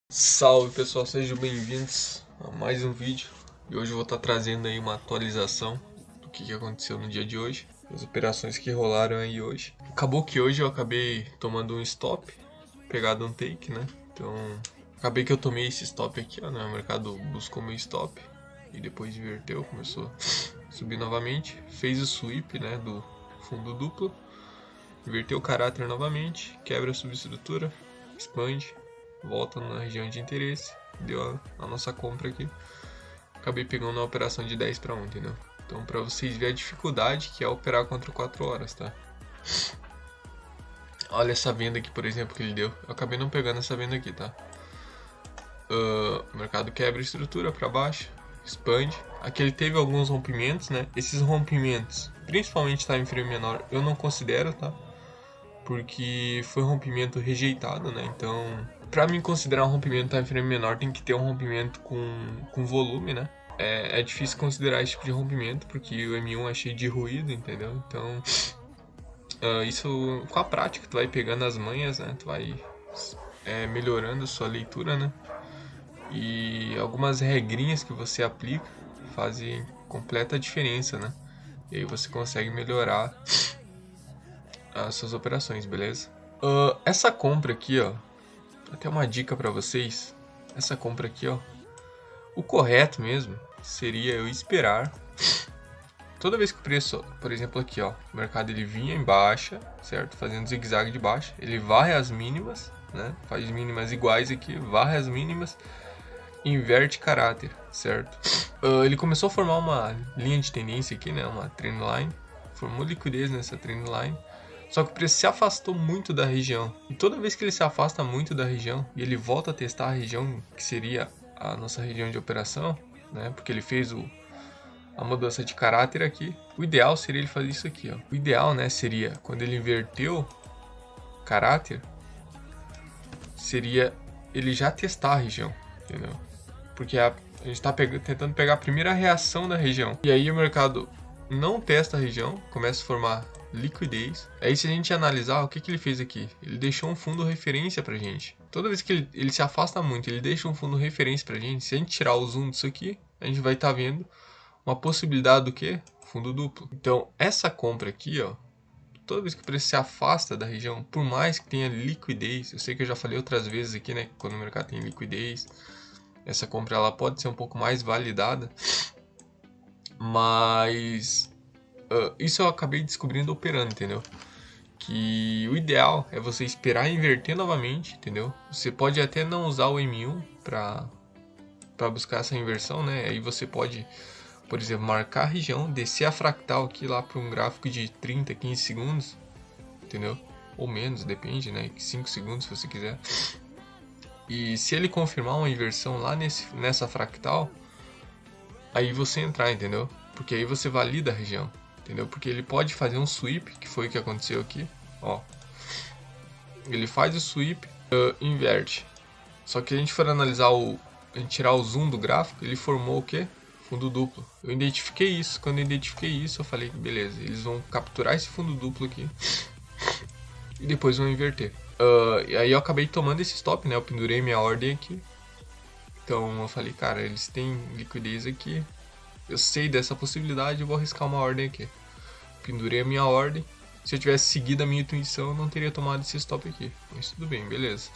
Salve pessoal, sejam bem-vindos a mais um vídeo. E hoje eu vou estar trazendo aí uma atualização do que aconteceu no dia de hoje, as operações que rolaram aí hoje. Acabou que hoje eu acabei tomando um stop, pegado um take, né? Então, acabei que eu tomei esse stop aqui, ó, né? O mercado buscou meu stop e depois inverteu, começou a subir novamente, fez o sweep, né, do fundo duplo, inverteu o caráter novamente, quebra a subestrutura, expande, volta na região de interesse, deu a nossa compra aqui. Acabei pegando uma operação de 10 para 1, entendeu? Então, para vocês verem a dificuldade que é operar contra 4 horas, tá? Olha essa venda aqui, por exemplo, que ele deu. Eu acabei não pegando essa venda aqui, tá? O mercado quebra a estrutura para baixo, expande. Aqui ele teve alguns rompimentos, né? Esses rompimentos, principalmente time frame menor, eu não considero, tá? Porque foi um rompimento rejeitado, né? Então, para mim considerar um rompimento time frame menor, tem que ter um rompimento com volume, né? É difícil considerar esse tipo de rompimento, porque o M1 é cheio de ruído, entendeu? Então, isso com a prática, tu vai pegando as manhas, né? Tu vai melhorando sua leitura, né? E algumas regrinhas que você aplica fazem completa diferença, né? E aí você consegue melhorar as suas operações, beleza? Essa compra aqui, ó, até uma dica para vocês. Essa compra aqui, ó, o correto mesmo seria eu esperar. Toda vez que o preço, por exemplo aqui, ó, o mercado ele vinha em baixa, certo? Fazendo zigue-zague de baixa, ele varre as mínimas, né? Faz mínimas iguais aqui, varre as mínimas, inverte caráter, certo? Ele começou a formar uma linha de tendência aqui, né? Uma trendline, formou liquidez nessa trendline. Só que o preço se afastou muito da região. E toda vez que ele se afasta muito da região e ele volta a testar a região que seria a nossa região de operação, né? Porque ele fez a mudança de caráter aqui. O ideal seria ele fazer isso aqui, ó. O ideal, né, seria quando ele inverteu caráter, seria ele já testar a região, entendeu? Porque a gente está tentando pegar a primeira reação da região. E aí o mercado não testa a região, começa a formar liquidez. Aí se a gente analisar o que ele fez aqui, ele deixou um fundo referência pra gente. Toda vez que ele se afasta muito, ele deixa um fundo referência pra gente. Se a gente tirar o zoom disso aqui, a gente vai estar vendo uma possibilidade do que? Fundo duplo. Então essa compra aqui, ó, toda vez que o preço se afasta da região, por mais que tenha liquidez, eu sei que eu já falei outras vezes aqui, né, quando o mercado tem liquidez, essa compra ela pode ser um pouco mais validada, mas isso eu acabei descobrindo operando, entendeu? Que o ideal é você esperar inverter novamente, entendeu? Você pode até não usar o M1 para buscar essa inversão, né? Aí você pode, por exemplo, marcar a região, descer a fractal aqui lá para um gráfico de 30, 15 segundos, entendeu? Ou menos, depende, né? 5 segundos se você quiser. E se ele confirmar uma inversão lá nessa fractal, aí você entrar, entendeu? Porque aí você valida a região, entendeu? Porque ele pode fazer um sweep, que foi o que aconteceu aqui, ó. Ele faz o sweep, inverte. Só que a gente for analisar a gente tirar o zoom do gráfico, ele formou o quê? Fundo duplo. Eu identifiquei isso. Quando eu identifiquei isso, eu falei, beleza, eles vão capturar esse fundo duplo aqui e depois vão inverter. E aí eu acabei tomando esse stop, né? Eu pendurei minha ordem aqui. Então eu falei, cara, eles têm liquidez aqui. Eu sei dessa possibilidade, eu vou arriscar uma ordem aqui. Pendurei a minha ordem. Se eu tivesse seguido a minha intuição, eu não teria tomado esse stop aqui. Mas tudo bem, beleza.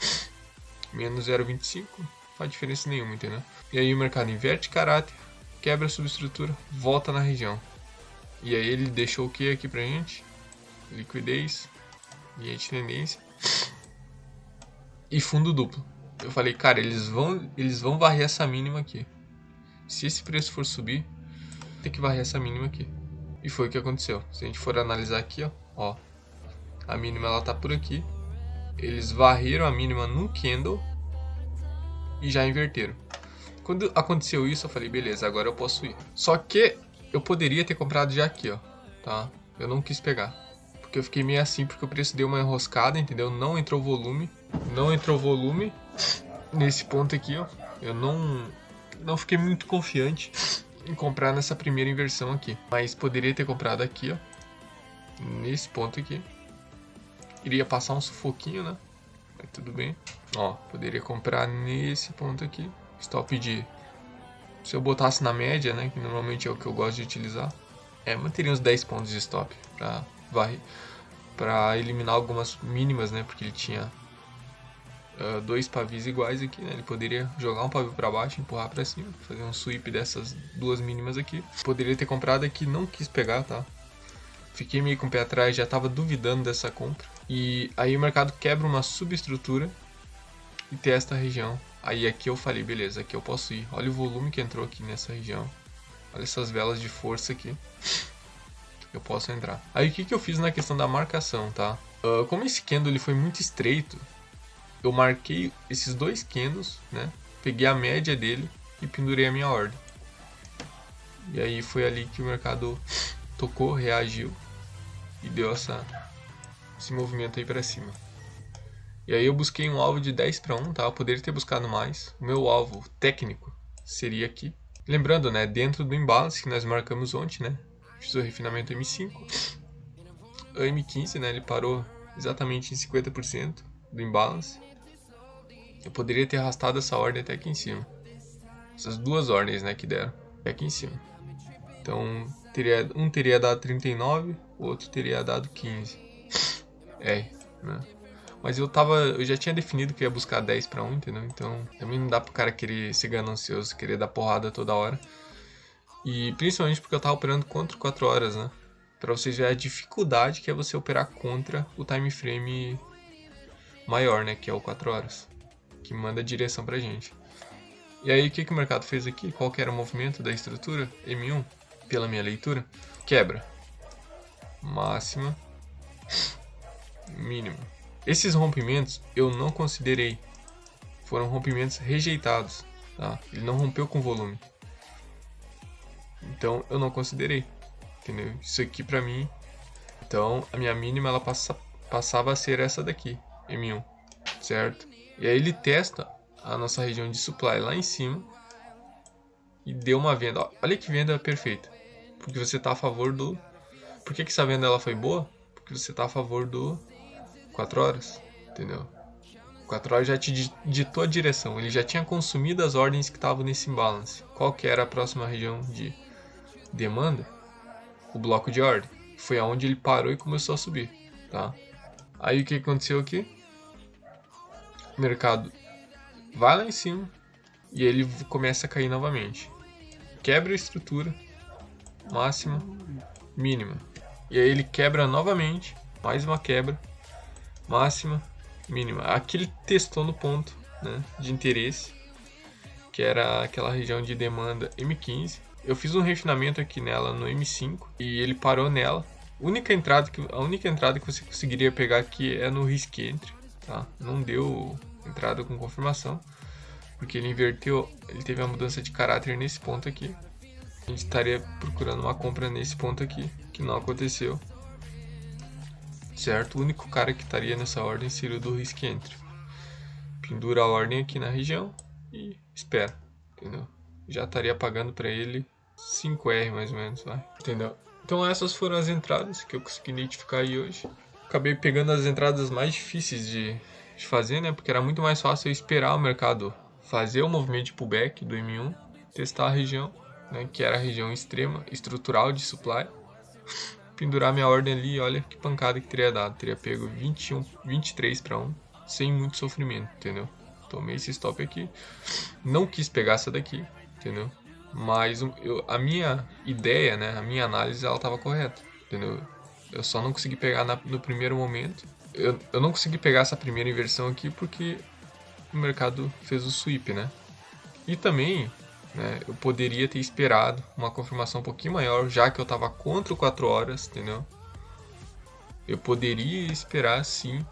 Menos 0,25, não faz diferença nenhuma, entendeu? E aí o mercado inverte caráter, quebra a subestrutura, volta na região. E aí ele deixou o que aqui pra gente? Liquidez, linha de tendência e fundo duplo. Eu falei, cara, eles vão varrer essa mínima aqui. Se esse preço for subir, tem que varrer essa mínima aqui. E foi o que aconteceu. Se a gente for analisar aqui, ó, a mínima ela tá por aqui. Eles varreram a mínima no candle e já inverteram. Quando aconteceu isso, eu falei, beleza, agora eu posso ir. Só que eu poderia ter comprado já aqui, ó, tá? Eu não quis pegar, porque eu fiquei meio assim, porque o preço deu uma enroscada, entendeu? Não entrou volume nesse ponto aqui, ó. Eu não não fiquei muito confiante em comprar nessa primeira inversão aqui. Mas poderia ter comprado aqui, ó. Nesse ponto aqui. Iria passar um sufoquinho, né? Mas tudo bem. Ó, poderia comprar nesse ponto aqui. Stop de... Se eu botasse na média, né? Que normalmente é o que eu gosto de utilizar. Manteria uns 10 pontos de stop. Pra eliminar algumas mínimas, né? Porque ele tinha... dois pavis iguais aqui, né? Ele poderia jogar um pavio para baixo, empurrar para cima, fazer um sweep dessas duas mínimas aqui. Poderia ter comprado aqui, não quis pegar, tá? Fiquei meio com o pé atrás, já tava duvidando dessa compra. E aí o mercado quebra uma subestrutura e testa a região. Aí aqui eu falei, beleza, aqui eu posso ir. Olha o volume que entrou aqui nessa região. Olha essas velas de força aqui. Eu posso entrar. Aí o que eu fiz na questão da marcação, tá? Como esse candle ele foi muito estreito, eu marquei esses dois candles, né? Peguei a média dele e pendurei a minha ordem. E aí foi ali que o mercado tocou, reagiu e deu esse movimento aí pra cima. E aí eu busquei um alvo de 10 para 1, tá? Eu poderia ter buscado mais. O meu alvo técnico seria aqui. Lembrando, né? Dentro do imbalance que nós marcamos ontem, né? Fiz o refinamento M5. O M15, né? Ele parou exatamente em 50% do imbalance. Eu poderia ter arrastado essa ordem até aqui em cima. Essas duas ordens, né, que deram. Até aqui em cima. Então, um teria dado 39, o outro teria dado 15. Né? Mas eu já tinha definido que ia buscar 10 para 1, entendeu? Então, também não dá pro cara querer ser ganancioso, querer dar porrada toda hora. E principalmente porque eu tava operando contra 4 horas, né? Pra vocês verem a dificuldade que é você operar contra o time frame maior, né? Que é o 4 horas. Que manda direção pra gente. E aí o que o mercado fez aqui? Qual que era o movimento da estrutura? M1, pela minha leitura, quebra. Máxima. Mínima. Esses rompimentos eu não considerei. Foram rompimentos rejeitados. Tá? Ele não rompeu com volume. Então eu não considerei. Entendeu? Isso aqui pra mim. Então a minha mínima ela passava a ser essa daqui. M1. Certo? E aí ele testa a nossa região de supply lá em cima e deu uma venda. Olha que venda perfeita. Porque você está a favor do... Por que essa venda ela foi boa? Porque você está a favor do 4 horas, entendeu? 4 horas já te ditou a direção. Ele já tinha consumido as ordens que estavam nesse imbalance. Qual que era a próxima região de demanda? O bloco de ordem. Foi aonde ele parou e começou a subir, tá? Aí o que aconteceu aqui? O mercado vai lá em cima e ele começa a cair novamente. Quebra a estrutura máxima, mínima. E aí ele quebra novamente, mais uma quebra, máxima, mínima. Aqui ele testou no ponto, né, de interesse, que era aquela região de demanda M15. Eu fiz um refinamento aqui nela no M5 e ele parou nela. A única entrada que você conseguiria pegar aqui é no risk entry, tá? Não deu entrada com confirmação, porque ele inverteu, ele teve uma mudança de caráter nesse ponto aqui. A gente estaria procurando uma compra nesse ponto aqui, que não aconteceu. Certo? O único cara que estaria nessa ordem seria o do risk entry. Pendura a ordem aqui na região e espera, entendeu? Já estaria pagando para ele 5R mais ou menos, vai. Entendeu? Então essas foram as entradas que eu consegui identificar aí hoje. Acabei pegando as entradas mais difíceis de fazer, né? Porque era muito mais fácil eu esperar o mercado fazer o movimento de pullback do M1, testar a região, né? Que era a região extrema, estrutural de supply. Pendurar minha ordem ali e olha que pancada que teria dado. Teria pego 23 para 1, sem muito sofrimento, entendeu? Tomei esse stop aqui. Não quis pegar essa daqui, entendeu? Mas a minha ideia, né? A minha análise, ela estava correta, entendeu? Eu só não consegui pegar no primeiro momento. Eu não consegui pegar essa primeira inversão aqui porque o mercado fez o sweep, né? E também, né, eu poderia ter esperado uma confirmação um pouquinho maior, já que eu estava contra o 4 horas, entendeu? Eu poderia esperar, sim,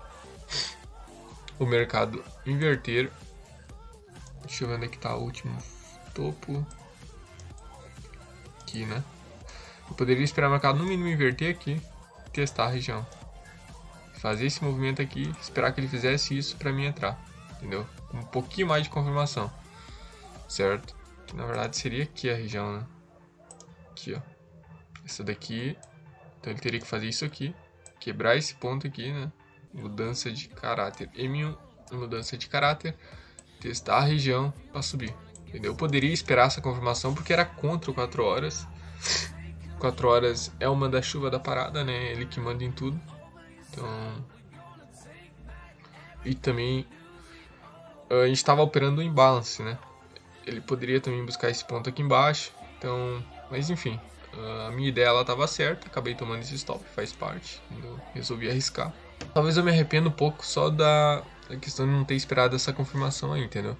o mercado inverter. Deixa eu ver onde é que está o último topo. Aqui, né? Eu poderia esperar o mercado no mínimo inverter aqui, testar a região, fazer esse movimento aqui, esperar que ele fizesse isso para mim entrar, entendeu? Um pouquinho mais de confirmação, certo? Na verdade seria aqui a região, né? Aqui, ó. Essa daqui. Então ele teria que fazer isso aqui. Quebrar esse ponto aqui, né? Mudança de caráter. M1, mudança de caráter. Testar a região para subir. Entendeu? Eu poderia esperar essa confirmação porque era contra o 4 horas. 4 horas é o manda-chuva da parada, né? Ele que manda em tudo. Então... E também... a gente estava operando o imbalance, né? Ele poderia também buscar esse ponto aqui embaixo. Então... Mas enfim... a minha ideia ela estava certa. Acabei tomando esse stop. Faz parte. Eu resolvi arriscar. Talvez eu me arrependa um pouco só da questão de não ter esperado essa confirmação aí, entendeu?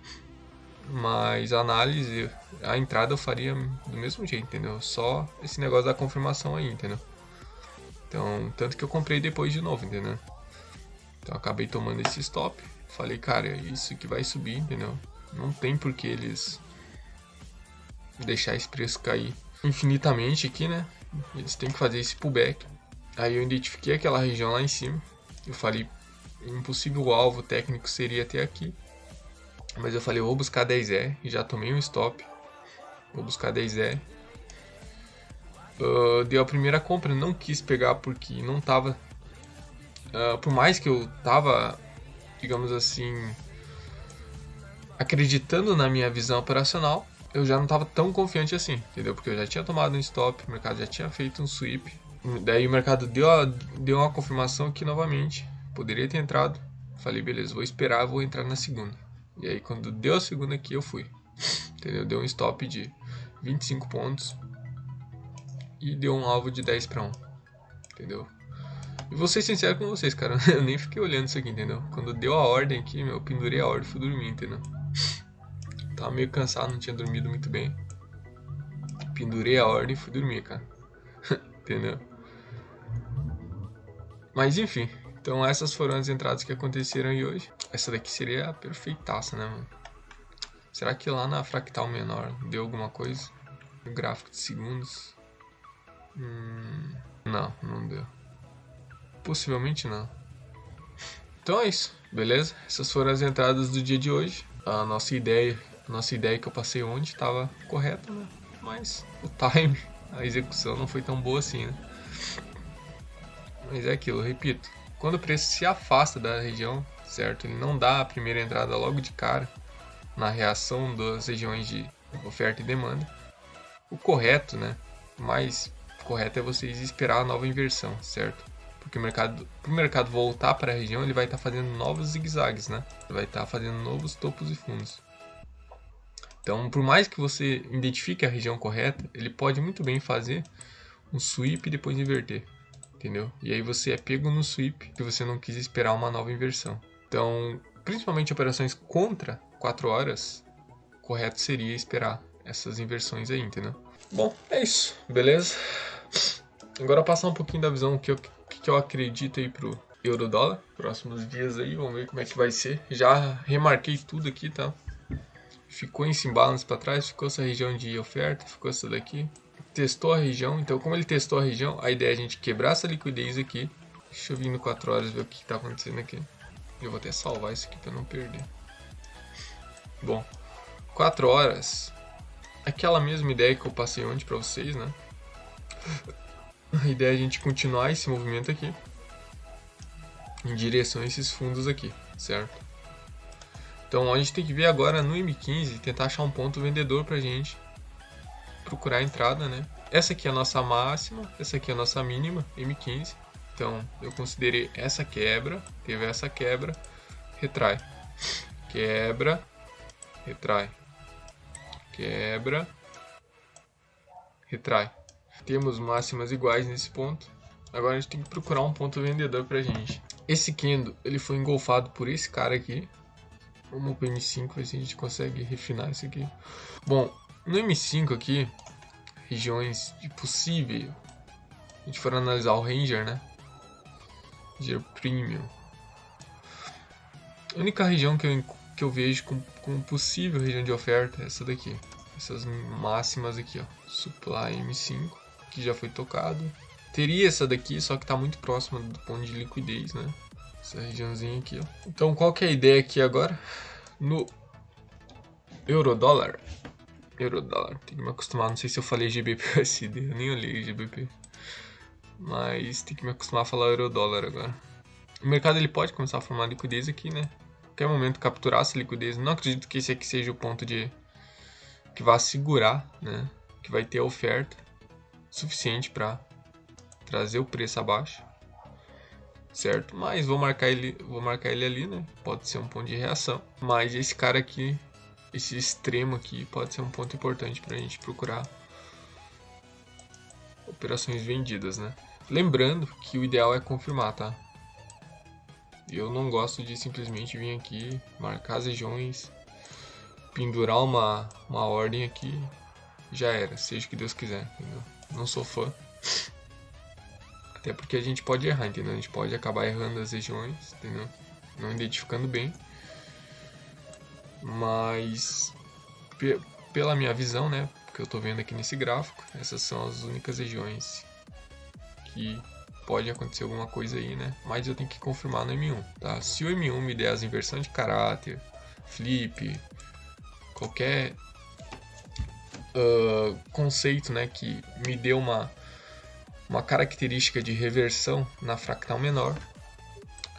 Mas a análise, a entrada eu faria do mesmo jeito, entendeu? Só esse negócio da confirmação aí, entendeu? Então, tanto que eu comprei depois de novo, entendeu? Então eu acabei tomando esse stop. Falei, cara, é isso que vai subir, entendeu? Não tem por que eles deixar esse preço cair infinitamente aqui, né? Eles têm que fazer esse pullback. Aí eu identifiquei aquela região lá em cima. Eu falei, um possível alvo técnico seria até aqui. Mas eu falei, eu vou buscar 10E. E já tomei um stop. Vou buscar 10E. Deu a primeira compra. Não quis pegar porque não tava... por mais que eu tava, digamos assim, acreditando na minha visão operacional, eu já não tava tão confiante assim, entendeu? Porque eu já tinha tomado um stop, o mercado já tinha feito um sweep. Daí o mercado deu uma confirmação aqui novamente. Poderia ter entrado. Falei, beleza, vou esperar, vou entrar na segunda. E aí quando deu a segunda aqui eu fui. Entendeu? Deu um stop de 25 pontos. E deu um alvo de 10 para 1. Entendeu? E vou ser sincero com vocês, cara. Eu nem fiquei olhando isso aqui, entendeu? Quando deu a ordem aqui, eu pendurei a ordem e fui dormir, entendeu? Tava meio cansado, não tinha dormido muito bem. Pendurei a ordem e fui dormir, cara. Entendeu? Mas enfim. Então essas foram as entradas que aconteceram aí hoje. Essa daqui seria a perfeitaça, né, mano? Será que lá na fractal menor deu alguma coisa? No gráfico de segundos? Não deu. Possivelmente não. Então é isso, beleza? Essas foram as entradas do dia de hoje. A nossa ideia que eu passei ontem estava correta, né? Mas o time, a execução não foi tão boa assim, né? Mas é aquilo, eu repito. Quando o preço se afasta da região, certo? Ele não dá a primeira entrada logo de cara na reação das regiões de oferta e demanda. O correto, né? O mais correto é vocês esperar a nova inversão, certo? Porque o mercado voltar para a região, ele vai estar fazendo novos zigue-zagues, né? Ele vai estar fazendo novos topos e fundos. Então, por mais que você identifique a região correta, ele pode muito bem fazer um sweep e depois inverter, entendeu? E aí você é pego no sweep se você não quis esperar uma nova inversão. Então, principalmente operações contra 4 horas, correto seria esperar essas inversões aí, entendeu? Bom, é isso, beleza? Agora passar um pouquinho da visão que eu acredito aí pro euro-dólar. Próximos dias aí, vamos ver como é que vai ser. Já remarquei tudo aqui, tá? Ficou esse imbalance para trás, ficou essa região de oferta, ficou essa daqui. Testou a região, então como ele testou a região, a ideia é a gente quebrar essa liquidez aqui. Deixa eu vir no 4 horas ver o que tá acontecendo aqui. Eu vou até salvar isso aqui para não perder. Bom, 4 horas. Aquela mesma ideia que eu passei ontem para vocês, né? A ideia é a gente continuar esse movimento aqui em direção a esses fundos aqui, certo? Então a gente tem que ver agora no M15, tentar achar um ponto vendedor pra gente procurar a entrada, né? Essa aqui é a nossa máxima, essa aqui é a nossa mínima, M15. Então eu considerei essa quebra, teve essa quebra, retrai, quebra, retrai, quebra, retrai. Temos máximas iguais nesse ponto. Agora a gente tem que procurar um ponto vendedor pra gente. Esse candle, ele foi engolfado por esse cara aqui. Vamos pro M5, ver se a gente consegue refinar isso aqui. Bom, no M5 aqui, regiões de possível, a gente for analisar o Ranger, né? Ranger Premium. A única região que eu vejo com possível região de oferta é essa daqui. Essas máximas aqui, ó. Supply M5, que já foi tocado. Teria essa daqui, só que está muito próxima do ponto de liquidez, né? Essa regiãozinha aqui, ó. Então, qual que é a ideia aqui agora? No euro-dólar, Eurodólar, tem que me acostumar. Não sei se eu falei GBP ou USD, eu nem olhei GBP. Mas tem que me acostumar a falar eurodólar agora. O mercado ele pode começar a formar liquidez aqui, né? A qualquer momento capturar essa liquidez. Não acredito que esse aqui seja o ponto de que vai segurar, né? Que vai ter a oferta suficiente para trazer o preço abaixo, certo? Mas vou marcar ele ali, né? Pode ser um ponto de reação. Mas esse cara aqui, esse extremo aqui, pode ser um ponto importante para a gente procurar operações vendidas, né? Lembrando que o ideal é confirmar, tá? Eu não gosto de simplesmente vir aqui, marcar as regiões, pendurar uma ordem aqui, já era, seja o que Deus quiser, entendeu? Não sou fã. Até porque a gente pode errar, entendeu? A gente pode acabar errando as regiões, entendeu? Não identificando bem. Mas, pela minha visão, né? Que eu tô vendo aqui nesse gráfico, essas são as únicas regiões que pode acontecer alguma coisa aí, né? Mas eu tenho que confirmar no M1, tá? Se o M1 me der as inversões de caráter, flip, qualquer conceito, né, que me dê uma característica de reversão na fractal menor,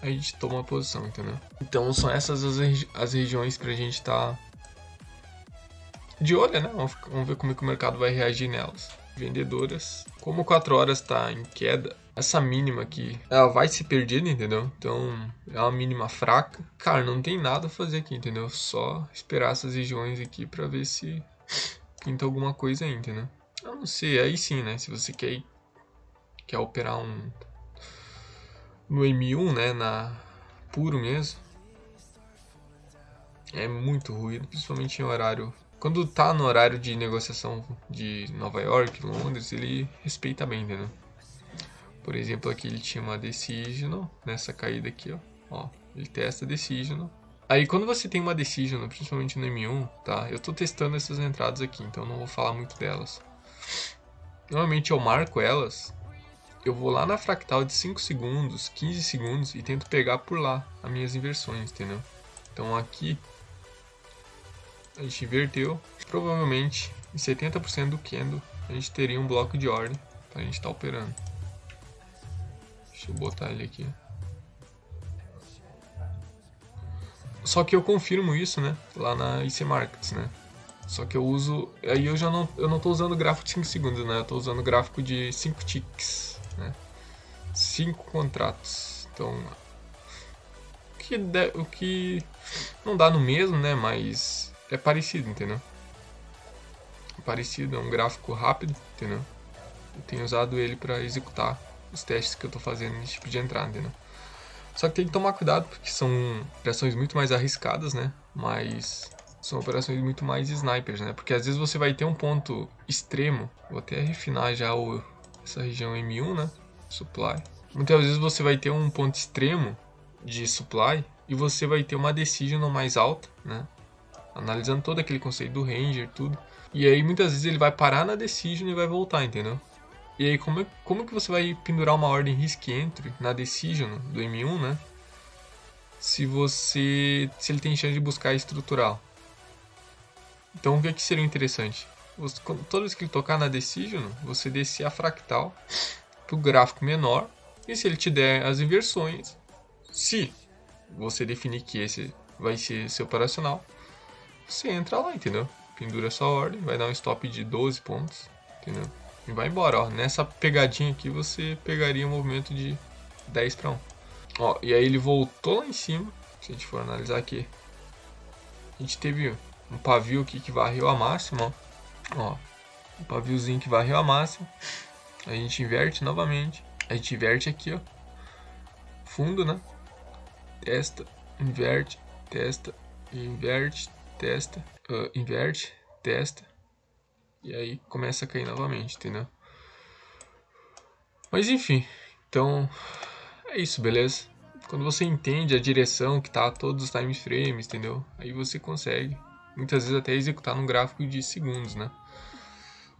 a gente toma a posição, entendeu? Então são essas as regiões pra gente estar de olho, né? Vamos ver como é que o mercado vai reagir nelas. Vendedoras, como 4 horas está em queda, essa mínima aqui, ela vai se perdendo, entendeu? Então, é uma mínima fraca. Cara, não tem nada a fazer aqui, entendeu? Só esperar essas regiões aqui pra ver se pinta alguma coisa aí, entendeu? Eu não sei, aí sim, né? Se você quer operar no M1, né? Puro mesmo. É muito ruído, principalmente em horário. Quando tá no horário de negociação de Nova York, Londres, ele respeita bem, entendeu? Por exemplo, aqui ele tinha uma Decisional, nessa caída aqui, ó. Ele testa Decisional. Aí quando você tem uma Decisional, principalmente no M1, tá? Eu tô testando essas entradas aqui, então não vou falar muito delas. Normalmente eu marco elas, eu vou lá na fractal de 5 segundos, 15 segundos e tento pegar por lá as minhas inversões, entendeu? Então aqui a gente inverteu, provavelmente em 70% do candle a gente teria um bloco de ordem para a gente estar operando. Deixa eu botar ele aqui. Só que eu confirmo isso, né, lá na IC Markets, né? Só que eu uso, aí eu não tô usando gráfico de 5 segundos, né? Eu tô usando gráfico de 5 ticks, né? 5 contratos. Então, o que não dá no mesmo, né, mas é parecido, entendeu? Parecido, é um gráfico rápido, entendeu? Eu tenho usado ele para executar os testes que eu tô fazendo nesse tipo de entrada, entendeu? Só que tem que tomar cuidado porque são operações muito mais arriscadas, né? Mas são operações muito mais snipers, né? Porque às vezes você vai ter um ponto extremo. Vou até refinar já essa região M1, né? Supply. Muitas vezes você vai ter um ponto extremo de supply e você vai ter uma decision mais alta, né? Analisando todo aquele conceito do Ranger, tudo. E aí muitas vezes ele vai parar na decision e vai voltar, entendeu? E aí como que você vai pendurar uma ordem risk entry na decision do M1, né? Se ele tem chance de buscar estrutural. Então o que, que seria interessante? Toda vez que ele tocar na decision, você descer a fractal para o gráfico menor. E se ele te der as inversões, se você definir que esse vai ser seu operacional, você entra lá, entendeu? Pendura sua ordem, vai dar um stop de 12 pontos, entendeu? E vai embora, ó. Nessa pegadinha aqui você pegaria um movimento de 10 para 1. Ó, e aí ele voltou lá em cima. Se a gente for analisar aqui, a gente teve um pavio aqui que varreu a máxima, ó. Um paviozinho que varreu a máxima. A gente inverte novamente. A gente inverte aqui, ó. Fundo, né? Testa, inverte, testa, inverte, testa, inverte, testa. E aí começa a cair novamente, entendeu? Mas enfim, então é isso, beleza? Quando você entende a direção que tá todos os time frames, entendeu? Aí você consegue, muitas vezes até executar num gráfico de segundos, né?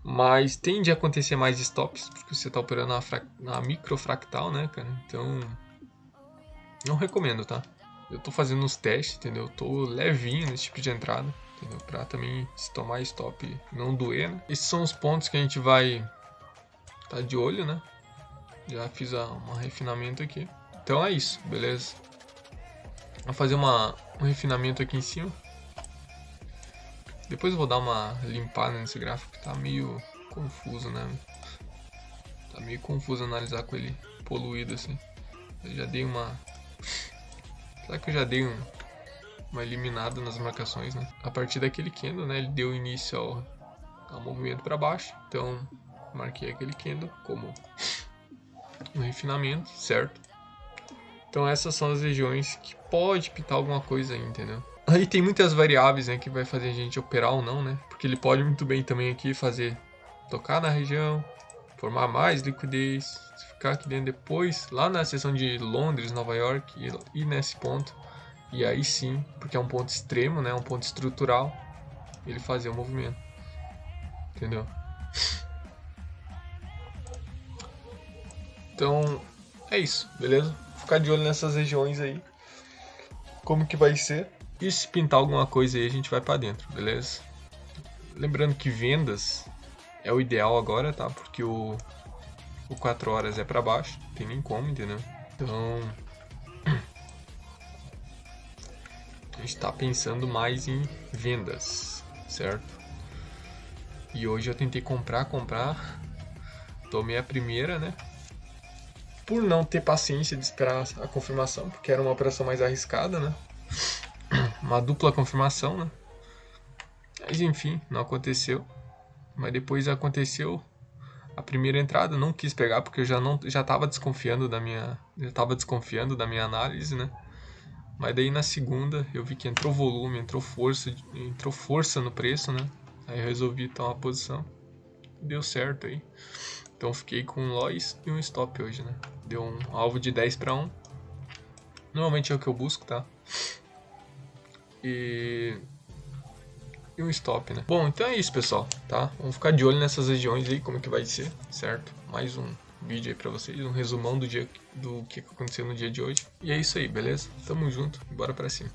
Mas tende a acontecer mais stops, porque você tá operando na microfractal, né, cara? Então, não recomendo, tá? Eu tô fazendo os testes, entendeu? Eu tô levinho nesse tipo de entrada. entendeu? Pra também se tomar stop não doer, né? Esses são os pontos que a gente vai tá de olho, né? Já fiz um refinamento aqui. Então é isso, beleza? Vou fazer um refinamento aqui em cima. Depois eu vou dar uma limpada nesse gráfico que tá meio confuso, né? Tá meio confuso analisar com ele poluído assim. Eu já dei uma... Será que eu já dei uma eliminada nas marcações, né? A partir daquele candle, né? Ele deu início ao movimento para baixo. Então, marquei aquele candle como um refinamento, certo? Então essas são as regiões que pode pintar alguma coisa aí, entendeu? Aí tem muitas variáveis, né, que vai fazer a gente operar ou não, né? Porque ele pode muito bem também aqui tocar na região, formar mais liquidez, ficar aqui dentro depois, lá na seção de Londres, Nova York, e nesse ponto. E aí sim, porque é um ponto extremo, né, um ponto estrutural, ele fazer o movimento. Entendeu? Então, é isso, beleza? Vou ficar de olho nessas regiões aí. Como que vai ser? E se pintar alguma coisa aí, a gente vai pra dentro, beleza? Lembrando que vendas é o ideal agora, tá? Porque o 4 horas é pra baixo, não tem nem como, entendeu? Então, a gente tá pensando mais em vendas, certo? E hoje eu tentei comprar. Tomei a primeira, né? Por não ter paciência de esperar a confirmação, porque era uma operação mais arriscada, né? Uma dupla confirmação, né? Mas enfim, não aconteceu. Mas depois aconteceu a primeira entrada, não quis pegar porque eu já estava desconfiando da minha análise, né? Mas daí na segunda eu vi que entrou volume, entrou força no preço, né? Aí eu resolvi tomar uma posição. Deu certo aí. Então fiquei com um loss e um stop hoje, né? Deu um alvo de 10 para 1. Normalmente é o que eu busco, tá? E um stop, né? Bom, então é isso, pessoal, tá? Vamos ficar de olho nessas regiões aí, como que vai ser, certo? Mais um vídeo aí pra vocês, um resumão do que aconteceu no dia de hoje. E é isso aí, beleza? Tamo junto, bora pra cima.